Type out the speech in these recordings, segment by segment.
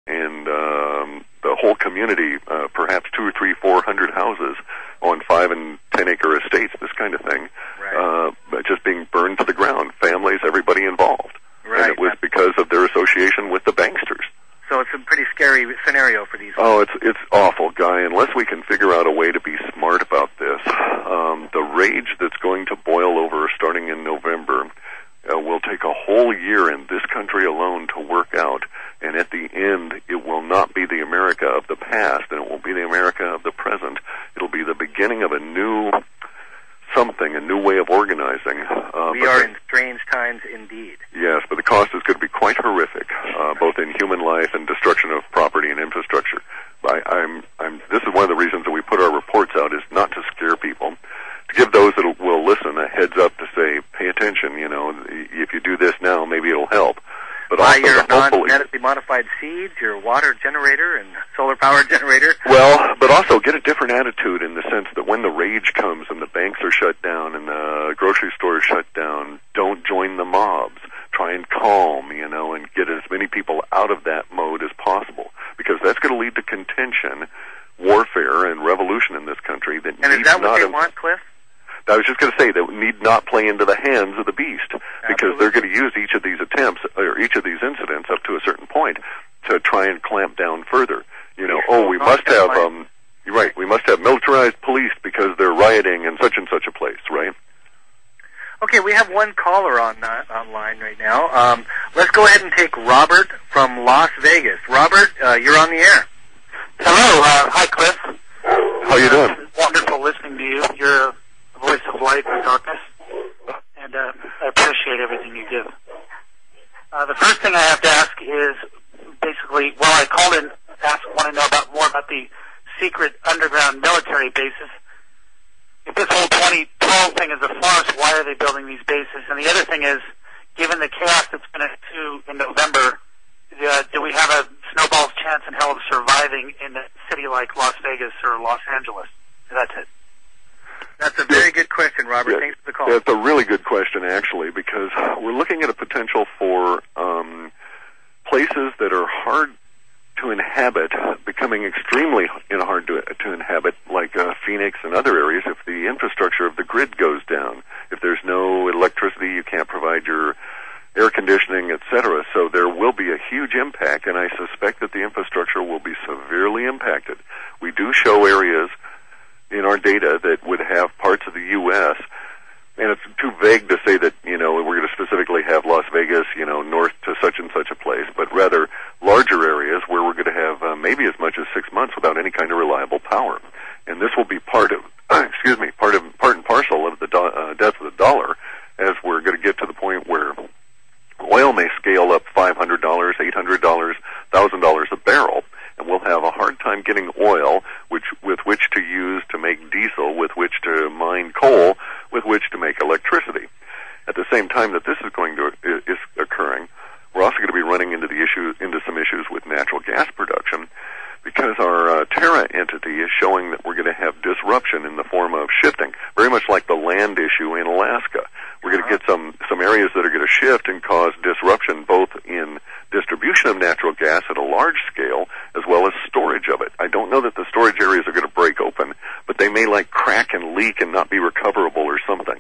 and the whole community, perhaps 200 or 300, 400 houses on 5 and 10 acre estates, this kind of thing, just being burned to the ground. Families, everybody involved. Right. And it was because of their association with the banksters. So it's a pretty scary scenario for these folks. Oh, it's awful, Guy. Unless we can figure out a way to be smart about this, the rage that's going to boil over starting in November will take a whole year in this country alone to work out. And at the end, it will not be the America of the past, and it won't be the America of the present. It'll be the beginning of a new something, a new way of organizing. We are in strange times indeed. Yes, but the cost is going to be quite horrific, both in human life and destruction of property and infrastructure. This is one of the reasons that we put our reports out, is not to scare people, to give those that will listen a heads up to say, pay attention, if you do this now, maybe it'll help. But buy also your non-genetically modified seeds, your water generator and solar power generator. Well, but also get a different attitude in the sense that when the rage comes and the banks are shut down and the grocery stores shut down, don't join the mobs. Try and calm, and get as many people out of that mode as possible, because that's going to lead to contention, warfare, and revolution in this country. And is that what they want, Cliff? I was just going to say that need not play into the hands of the beast, because they're going to use each of these attempts or each of these incidents up to a certain point to try and clamp down further. We must have we must have militarized police because they're rioting in such and such a place, right? Okay, we have one caller online right now. Let's go ahead and take Robert from Las Vegas. Robert, you're on the air. Hello, hi Cliff. How you doing? Wonderful listening to you. You're a voice of light in darkness, and I appreciate everything you give. The first thing I have to ask is basically, I called in, want to know more about the secret underground military bases. If this whole 2012 thing is a farce, why are they building these bases? And the other thing is, given the chaos that's going to ensue in November, do we have a snowball's chance in hell of surviving in a city like Las Vegas or Los Angeles? That's it. That's a very good question, Robert. Yeah, thanks for the call. That's a really good question, actually, because we're looking at a potential for places that are hard to inhabit becoming extremely hard to inhabit, like Phoenix and other areas, if the infrastructure of the grid goes down. If there's no electricity, you can't provide your air conditioning, etc. So there will be a huge impact, and I suspect that the infrastructure will be severely impacted. We do show areas in our data that would have parts of the U.S., and it's too vague to say that, we're going to specifically have Las Vegas, north to such and such a place, but rather larger areas where we're going to have maybe as much as 6 months without any kind of reliable power. And this will be part and parcel of the death of the dollar, as we're going to get to the point where oil may scale up $500, $800, $1,000 a barrel, and we'll have a hard time getting oil with which to use to make diesel, with which to mine coal, with which to make electricity. At the same time that this is occurring, we're also going to be running into some issues with natural gas production, because our Terra entity is showing that we're going to have disruption in the form of shifting, very much like the land issue in Alaska. We're going to get some areas that are going to shift and cause disruption both in distribution of natural gas at a large scale as well as storage of it. I don't know that the storage areas are going to break open, but they may crack and leak and not be recoverable or something.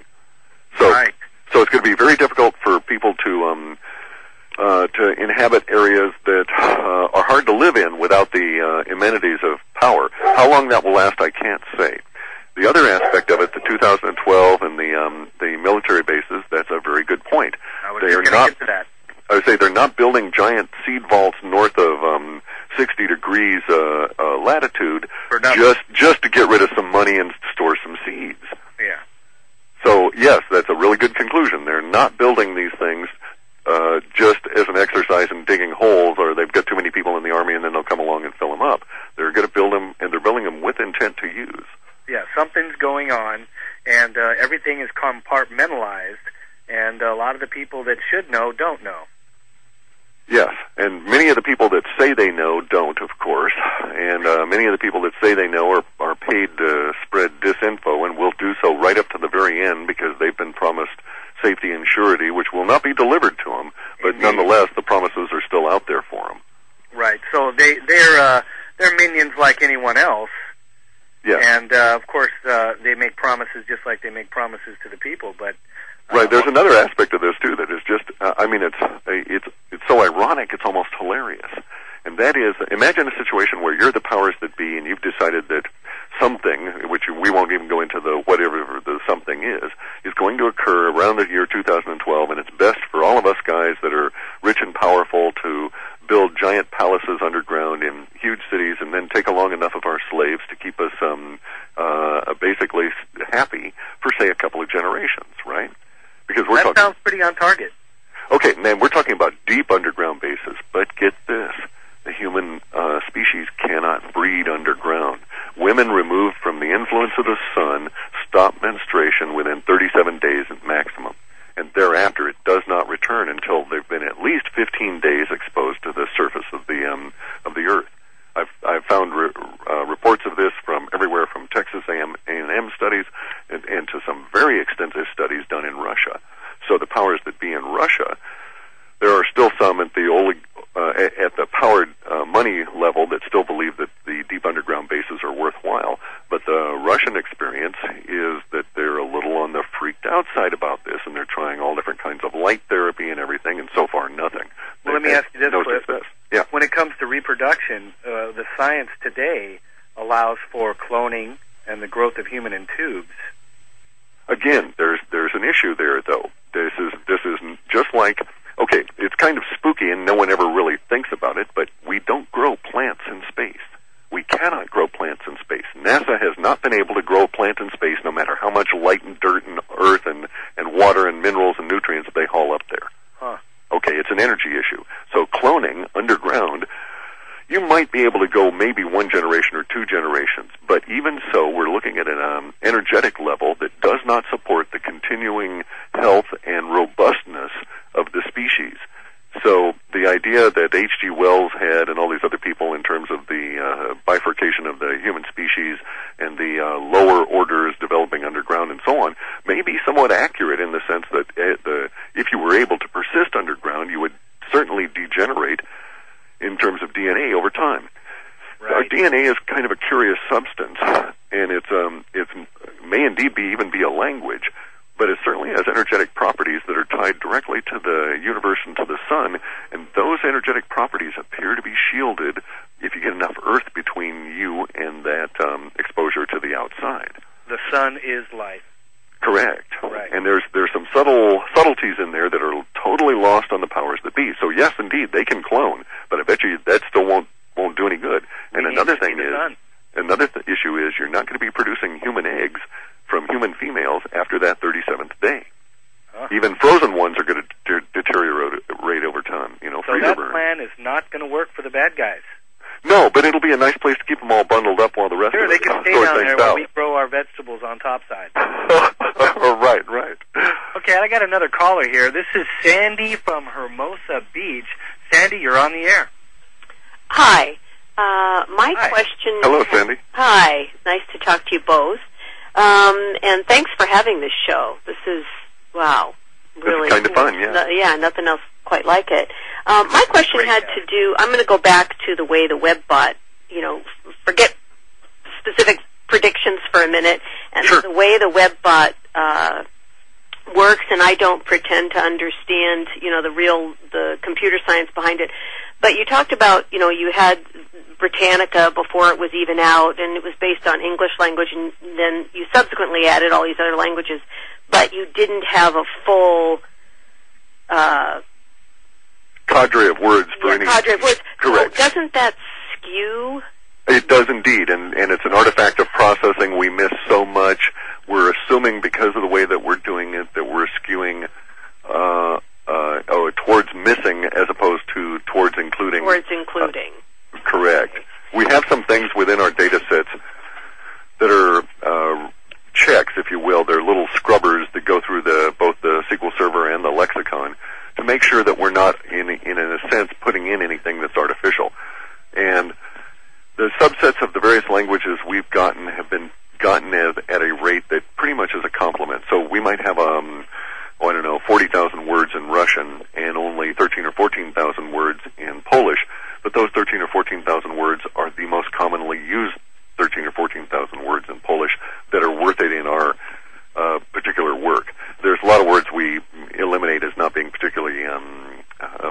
So it's going to be very difficult for people to inhabit areas that are hard to live in without the amenities of power. How long that will last, I can't say. The other aspect of it, the 2012 and the military bases, that's a very good point. I was going to get to that. I would say they're not building giant seed vaults north of 60 degrees latitude just to get rid of some money and store some seeds. Yeah. So, yes, that's a really good conclusion. They're not building these things just as an exercise in digging holes, or they've got too many people in the army and then they'll come along and fill them up. They're going to build them, and they're building them with intent to use. Yeah, something's going on, and everything is compartmentalized, and a lot of the people that should know don't know. Yes, and many of the people that say they know don't, of course, and many of the people that say they know are paid to spread disinfo, and will do so right up to the very end, because they've been promised safety and surety, which will not be delivered to them, but nonetheless, the promises are still out there for them. Right, so they're minions like anyone else. Yeah. And of course, they make promises just like they make promises to the people. But right, there's another aspect of this too that is just, it's so ironic, it's almost hilarious. And that is, imagine a situation where you're the powers that be, and you've decided that something, which we won't even go into the whatever the something is going to occur around the year 2012, and it's best for all of us guys that are rich and powerful to build giant palaces underground in huge cities, and then take along enough of our slaves to keep us basically happy for, say, a couple of generations, right? Because that sounds pretty on target. Okay, man, we're talking about deep underground bases, but get this. The human species cannot breed underground. Women removed from the influence of the sun stop menstruation within 37 days at maximum. And thereafter, it does not return until they've been at least 15 days exposed to the surface of the earth. I've found reports of this from everywhere from Texas A&M studies and to some very extensive studies done in Russia. So the powers that be in Russia, there are still some at the powered money level that still believe that the deep underground bases are worthwhile. But the Russian experience is that they're a little on the freaked out side about this, and they're trying all different kinds of light therapy and everything, and so far nothing. Well, let me ask you this, Cliff. Yeah. When it comes to reproduction, the science today allows for cloning and the growth of human in tubes. Again, there's an issue there, though. This is just like, okay, it's kind of spooky and no one ever really thinks about it, but we don't grow plants in space. We cannot grow plants in space. NASA has not been able to grow a plant in space no matter how much light and dirt and earth and water and minerals and nutrients they haul up there. Huh. Okay, it's an energy issue. So cloning underground, you might be able to go maybe one generation or two generations, but even so, we're looking at an energetic level that does not support the continuing health and robustness of the species. So the idea that H.G. Wells had and all these other people in terms of the bifurcation of the human species and the lower orders developing underground and so on may be somewhat accurate in the sense that if you were able to persist underground, you would certainly degenerate in terms of DNA over time. Right. Our DNA is kind of a curious substance, and it may indeed even be a language, but it certainly has energetic properties that are tied directly to the universe and to the sun, and those energetic properties appear to be shielded if you get enough earth between you and that exposure to the outside. The sun is life. Correct. Right. And there's some subtleties in there that are totally lost on the powers that be. So yes, indeed, they can clone, but I bet you that still won't do any good. And another thing is, issue is you're not going to be producing human eggs from human females after that 37th day. Huh. Even frozen ones are going to deteriorate over time. So that plan is not going to work for the bad guys. No, but it'll be a nice place to keep them all bundled up while the rest sure, of they can stay down there while we grow our vegetables on topside. Right. Okay, I got another caller here. This is Sandy from Hermosa Beach. Sandy, you're on the air. Hi. My question... Hello, Sandy. Hi. Nice to talk to you both. And thanks for having this show. This is, wow, really... It's kind of fun, yeah. Yeah, nothing else quite like it. My question had to do... I'm going to go back to the way the WebBot, forget specific predictions for a minute, and sure. The way the WebBot works, and I don't pretend to understand, the computer science behind it. But you talked about, you had Britannica before it was even out, and it was based on English language, and then you subsequently added all these other languages, but you didn't have a full cadre of words for any... cadre of words. Correct. So doesn't that skew? It does indeed, and it's an artifact of processing. We miss so much. We're assuming because of the way that we're doing it that we're skewing towards missing as opposed to towards including. Towards including. Correct. We have some things within our data sets that are checks, if you will. They're little scrubbers that go through both the SQL Server and the lexicon to make sure that we're not, in a sense, putting in anything that's artificial. And the subsets of the various languages we've gotten have been gotten at a rate that pretty much is a complement. So we might have 40,000 words in Russian and only 13 or 14,000 words in Polish, but those 13 or 14,000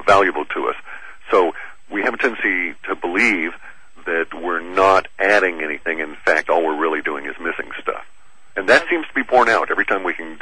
valuable to us. So we have a tendency to believe that we're not adding anything. In fact, all we're really doing is missing stuff. And that seems to be borne out every time we can do